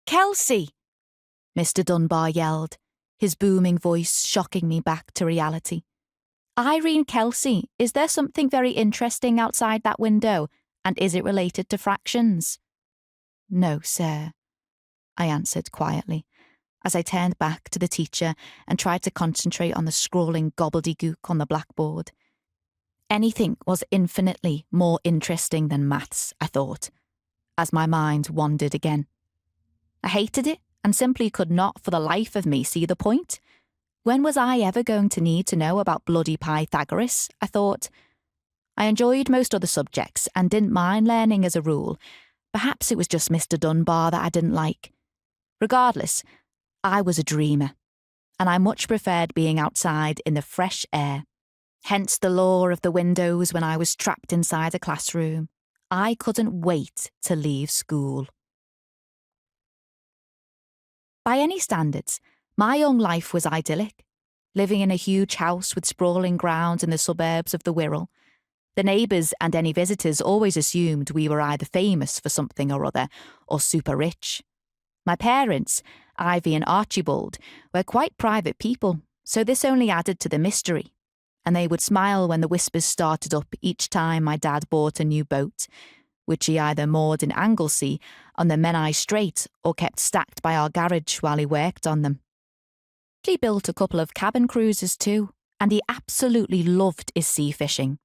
Kelsey! Mr. Dunbar yelled, his booming voice shocking me back to reality. Irene Kelsey, is there something very interesting outside that window, and is it related to fractions? No, sir, I answered quietly, as I turned back to the teacher and tried to concentrate on the scrawling gobbledygook on the blackboard. Anything was infinitely more interesting than maths, I thought, as my mind wandered again. I hated it and simply could not for the life of me see the point. When was I ever going to need to know about bloody Pythagoras, I thought. I enjoyed most other subjects and didn't mind learning as a rule. Perhaps it was just Mr. Dunbar that I didn't like. Regardless, I was a dreamer, and I much preferred being outside in the fresh air. Hence the lure of the windows when I was trapped inside a classroom. I couldn't wait to leave school. By any standards, my young life was idyllic, living in a huge house with sprawling grounds in the suburbs of the Wirral. The neighbours and any visitors always assumed we were either famous for something or other, or super rich. My parents, Ivy and Archibald, were quite private people, so this only added to the mystery, and they would smile when the whispers started up each time my dad bought a new boat, which he either moored in Anglesey on the Menai Strait or kept stacked by our garage while he worked on them. He built a couple of cabin cruisers too, and he absolutely loved his sea fishing.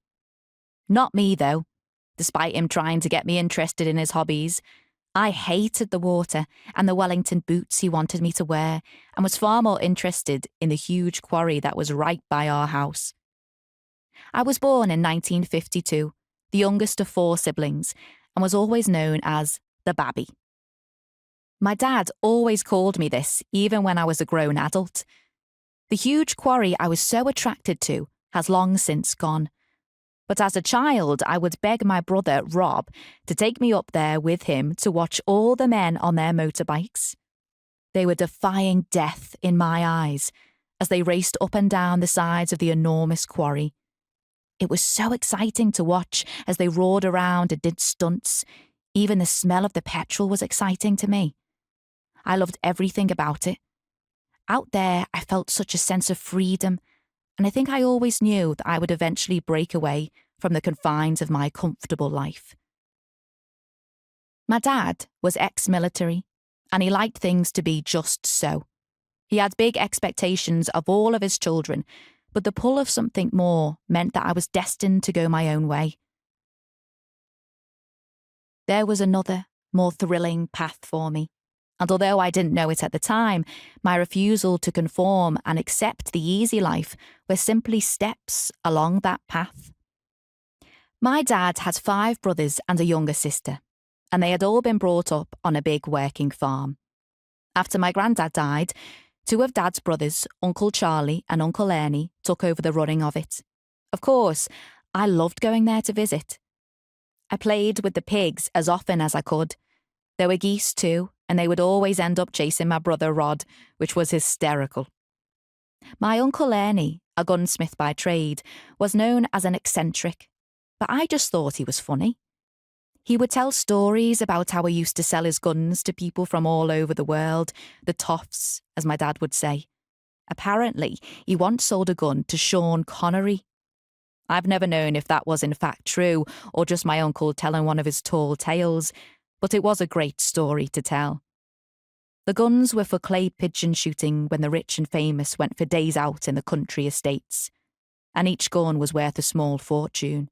Not me, though, despite him trying to get me interested in his hobbies. I hated the water and the Wellington boots he wanted me to wear, and was far more interested in the huge quarry that was right by our house. I was born in 1952, the youngest of 4 siblings, and was always known as the babby. My dad always called me this, even when I was a grown adult. The huge quarry I was so attracted to has long since gone. But as a child, I would beg my brother, Rob, to take me up there with him to watch all the men on their motorbikes. They were defying death in my eyes as they raced up and down the sides of the enormous quarry. It was so exciting to watch as they roared around and did stunts. Even the smell of the petrol was exciting to me. I loved everything about it. Out there, I felt such a sense of freedom, and I think I always knew that I would eventually break away from the confines of my comfortable life. My dad was ex-military, and he liked things to be just so. He had big expectations of all of his children, but the pull of something more meant that I was destined to go my own way. There was another, more thrilling path for me, and although I didn't know it at the time, my refusal to conform and accept the easy life were simply steps along that path. My dad had 5 brothers and a younger sister, and they had all been brought up on a big working farm. After my granddad died, 2 of Dad's brothers, Uncle Charlie and Uncle Ernie, took over the running of it. Of course, I loved going there to visit. I played with the pigs as often as I could. There were geese too, and they would always end up chasing my brother Rod, which was hysterical. My Uncle Ernie, a gunsmith by trade, was known as an eccentric, but I just thought he was funny. He would tell stories about how he used to sell his guns to people from all over the world, the toffs, as my dad would say. Apparently, he once sold a gun to Sean Connery. I've never known if that was in fact true or just my uncle telling one of his tall tales, but it was a great story to tell. The guns were for clay pigeon shooting when the rich and famous went for days out in the country estates, and each gun was worth a small fortune.